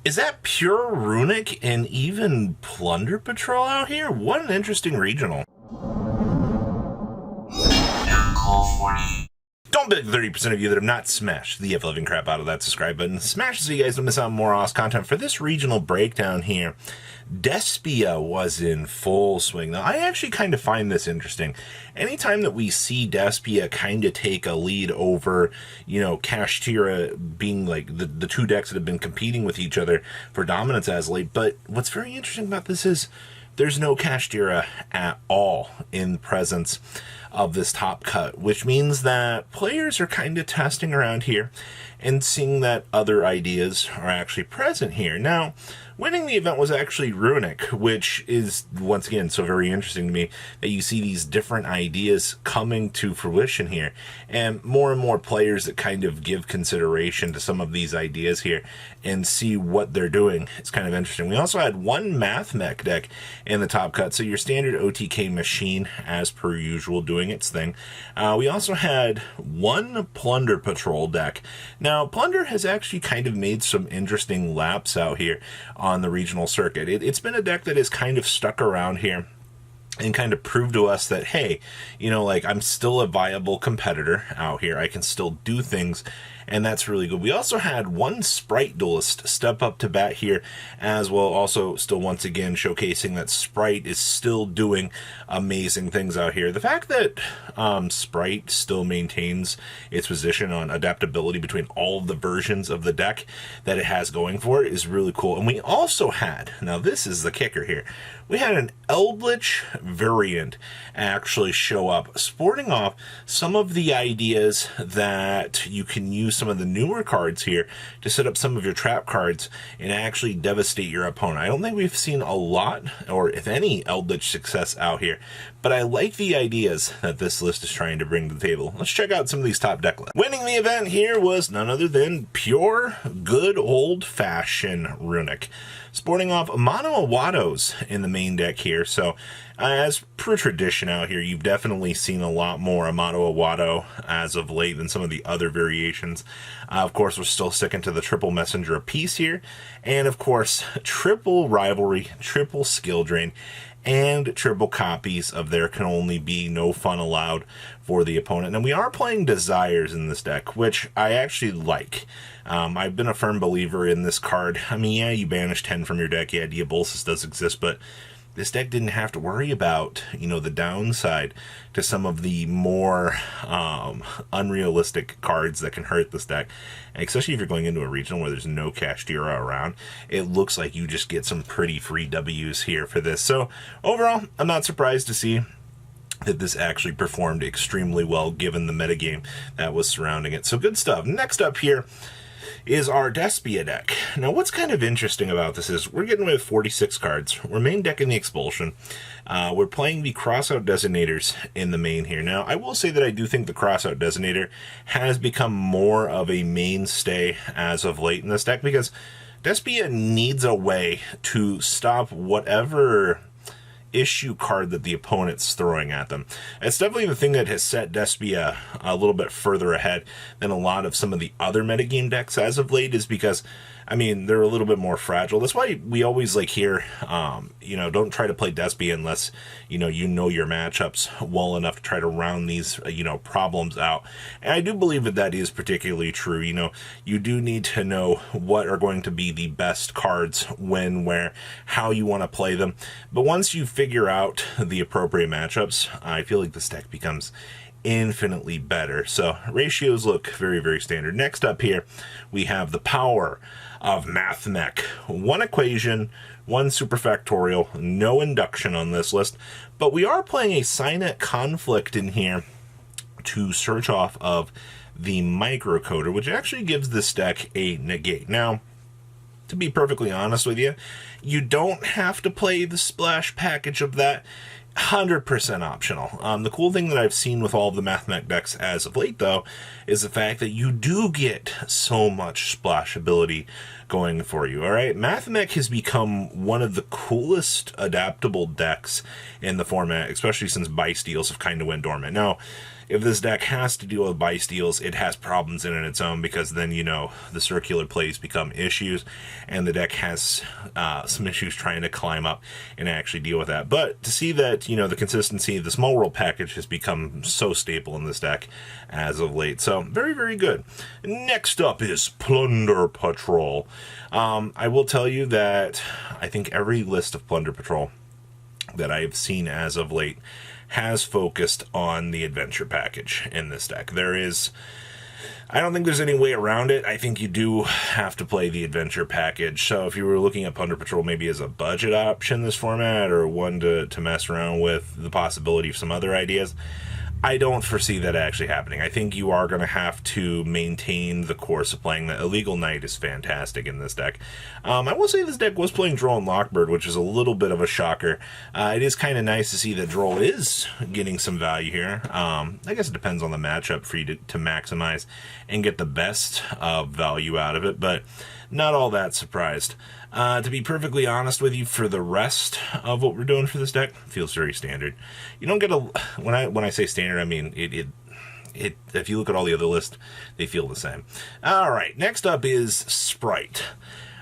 Is that pure Runic and even Plunder Patrol out here? What an interesting regional. Don't beg 30% of you that have not smashed the ever-living crap out of that subscribe button. Smash it so you guys don't miss out on more awesome content. For this regional breakdown here, Despia was in full swing. Now, I actually kind of find this interesting. Anytime that we see Despia kind of take a lead over, Kashtira being like the two decks that have been competing with each other for dominance as late. But what's very interesting about this is there's no Kashtira at all in presence of this top cut, which means that players are kind of testing around here and seeing that other ideas are actually present here. Now, winning the event was actually Runic, which is, once again, so very interesting to me that you see these different ideas coming to fruition here, and more players that kind of give consideration to some of these ideas here and see what they're doing. It's kind of interesting. We also had one Math Mech deck in the top cut, so your standard OTK machine, as per usual, doing its thing. We also had one Plunder Patrol deck. Now, Plunder has actually kind of made some interesting laps out here on the regional circuit. It's been a deck that has kind of stuck around here and kind of proved to us that, hey, I'm still a viable competitor out here. I can still do things, and that's really good. We also had one Sprite Duelist step up to bat here as well, also still once again showcasing that Sprite is still doing amazing things out here. The fact that Sprite still maintains its position on adaptability between all of the versions of the deck that it has going for it is really cool. And we also had, now this is the kicker here, we had an Eldlich variant actually show up, sporting off some of the ideas that you can use some of the newer cards here to set up some of your trap cards and actually devastate your opponent. I don't think we've seen a lot, or if any, Eldlich success out here, but I like the ideas that this list is trying to bring to the table. Let's check out some of these top deck lists. Winning the event here was none other than pure, good old-fashioned Runic, sporting off Manaus in the main deck here. So as per tradition out here, you've definitely seen a lot more Amato Awado as of late than some of the other variations. Of course, we're still sticking to the triple Messenger of Peace here, and of course triple Rivalry, triple Skill Drain, and triple copies of There Can Only Be No Fun Allowed for the opponent. And we are playing Desires in this deck, which I actually like. I've been a firm believer in this card. I mean, yeah, you banish 10 from your deck, yeah, Diabolsis does exist, but this deck didn't have to worry about, the downside to some of the more unrealistic cards that can hurt this deck. And especially if you're going into a regional where there's no Kashtira around, it looks like you just get some pretty free Ws here for this. So overall, I'm not surprised to see that this actually performed extremely well given the metagame that was surrounding it. So good stuff. Next up here is our Despia deck. Now, what's kind of interesting about this is we're getting away with 46 cards. We're main decking the Expulsion. We're playing the Crossout Designators in the main here. Now, I will say that I do think the Crossout Designator has become more of a mainstay as of late in this deck, because Despia needs a way to stop whatever issue card that the opponent's throwing at them. It's definitely the thing that has set Despia a little bit further ahead than a lot of some of the other metagame decks as of late, is because, I mean, they're a little bit more fragile. That's why we always hear, don't try to play Despia unless, you know your matchups well enough to try to round these, problems out. And I do believe that that is particularly true. You do need to know what are going to be the best cards, when, where, how you want to play them. But once you figure out the appropriate matchups, I feel like this deck becomes infinitely better. So ratios look very, very standard. Next up here, we have the power of Math Mech. One equation, one superfactorial, no induction on this list, but we are playing a Signet Conflict in here to search off of the microcoder, which actually gives this deck a negate. Now, to be perfectly honest with you, you don't have to play the splash package of that. 100% optional. The cool thing that I've seen with all of the Math Mech decks as of late, though, is the fact that you do get so much splash ability going for you. All right, Mathmech has become one of the coolest adaptable decks in the format, especially since Bysteals have kind of went dormant. Now, if this deck has to deal with Bysteals, it has problems in its own, because then, the circular plays become issues, and the deck has some issues trying to climb up and actually deal with that. But to see that, the consistency, the Small World package has become so staple in this deck as of late. So, very, very good. Next up is Plunder Patrol. I will tell you that I think every list of Plunder Patrol that I've seen as of late has focused on the adventure package in this deck. I don't think there's any way around it. I think you do have to play the adventure package. So if you were looking at Plunder Patrol maybe as a budget option this format, or one to mess around with the possibility of some other ideas, I don't foresee that actually happening. I think you are going to have to maintain the course of playing that. Illegal Knight is fantastic in this deck. I will say this deck was playing Droll and Lockbird, which is a little bit of a shocker. It is kind of nice to see that Droll is getting some value here. I guess it depends on the matchup for you to maximize and get the best value out of it, but not all that surprised. To be perfectly honest with you, for the rest of what we're doing for this deck, feels very standard. You don't get when I say standard, I mean it. If you look at all the other lists, they feel the same. All right, next up is Sprite.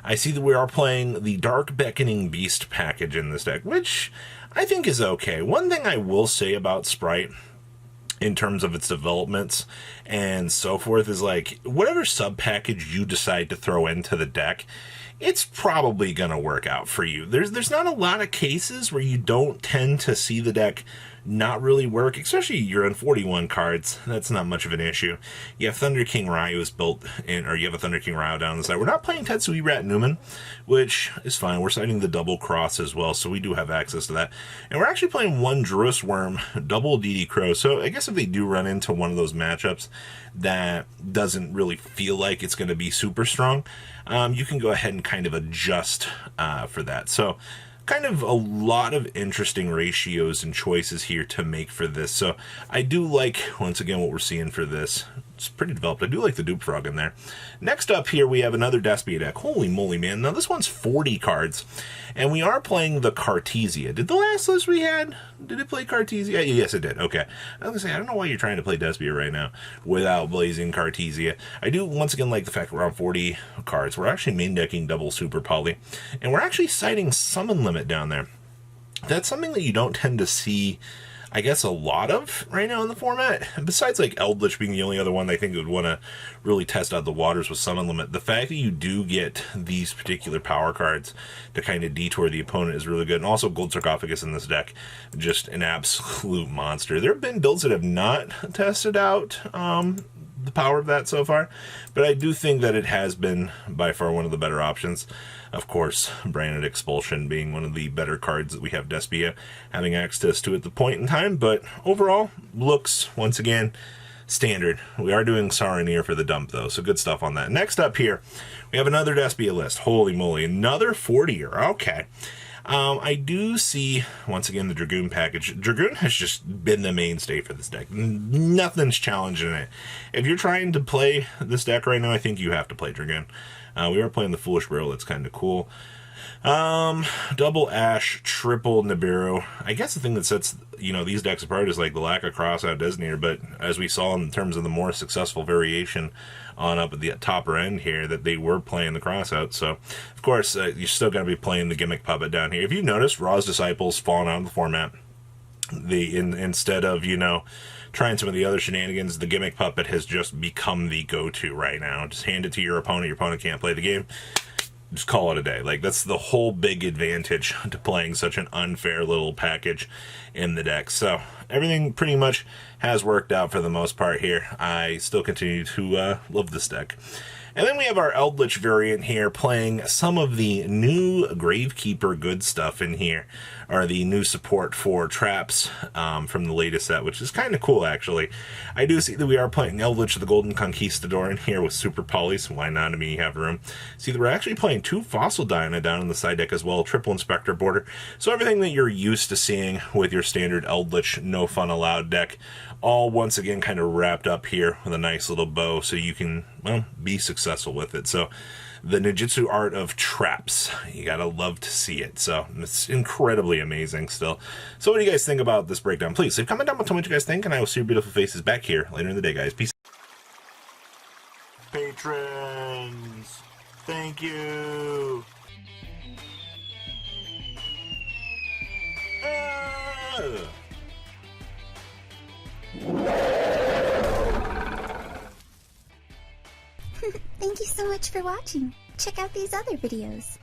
I see that we are playing the Dark Beckoning Beast package in this deck, which I think is okay. One thing I will say about Sprite, in terms of its developments and so forth, is like, whatever sub package you decide to throw into the deck, it's probably going to work out for you. There's not a lot of cases where you don't tend to see the deck not really work, especially you're on 41 cards. That's not much of an issue. You have Thunder King Ryu is built in, or you have a Thunder King Ryu down the side. We're not playing Tetsui Rat Newman, which is fine. We're citing the double cross as well, so we do have access to that. And we're actually playing one Drus Worm, double DD Crow. So I guess if they do run into one of those matchups that doesn't really feel like it's going to be super strong, you can go ahead and kind of adjust for that. So kind of a lot of interesting ratios and choices here to make for this. So I do like, once again, what we're seeing for this. It's pretty developed. I do like the Dupe Frog in there. Next up here, we have another Despia deck. Holy moly, man. Now, this one's 40 cards, and we are playing the Cartesia. Did the last list we had, did it play Cartesia? Yes, it did. Okay. I was going to say, I don't know why you're trying to play Despia right now without blazing Cartesia. I do, once again, like the fact we're on 40 cards. We're actually main decking double Super Poly, and we're actually citing Summon Limit down there. That's something that you don't tend to see, I guess, a lot of right now in the format. Besides, like, Eldlich being the only other one I think would want to really test out the waters with Summon Limit. The fact that you do get these particular power cards to kind of detour the opponent is really good. And also, Gold Sarcophagus in this deck, just an absolute monster. There have been builds that have not tested out the power of that so far, but I do think that it has been by far one of the better options. Of course, Branded Expulsion being one of the better cards that we have Despia having access to at the point in time, but overall, looks, once again, standard. We are doing Saronir for the dump, though, so good stuff on that. Next up here, we have another Despia list. Holy moly, another 40-er. Okay. I do see, once again, the Dragoon package. Dragoon has just been the mainstay for this deck. Nothing's challenging it. If you're trying to play this deck right now, I think you have to play Dragoon. We are playing the Foolish Burial. That's kind of cool. Double Ash, triple Nibiru. I guess the thing that sets, these decks apart is like the lack of crossout Designator, but as we saw in terms of the more successful variation on up at the topper end here, that they were playing the crossout. So, of course, you're still going to be playing the Gimmick Puppet down here. If you notice, Raw's Disciples fallen out of the format. Instead of, trying some of the other shenanigans, the Gimmick Puppet has just become the go-to right now. Just hand it to your opponent can't play the game. Just call it a day. Like, that's the whole big advantage to playing such an unfair little package in the deck. So everything pretty much has worked out for the most part here. I still continue to love this deck. And then we have our Eldlich variant here playing some of the new Gravekeeper good stuff in here, or the new support for traps from the latest set, which is kind of cool, actually. I do see that we are playing Eldlich the Golden Conquistador in here with Super Polys. Why not? I mean, you have room. See that we're actually playing two Fossil Dyna down in the side deck as well, triple Inspector border. So everything that you're used to seeing with your standard Eldlich No Fun Allowed deck, all once again kind of wrapped up here with a nice little bow so you can, well, be successful with it. So the ninjutsu art of traps. You gotta love to see it. So it's incredibly amazing still. So what do you guys think about this breakdown? Please leave a comment down below, tell me what you guys think, and I will see your beautiful faces back here later in the day, guys. Peace. Patrons, thank you. Thank you so much for watching. Check out these other videos.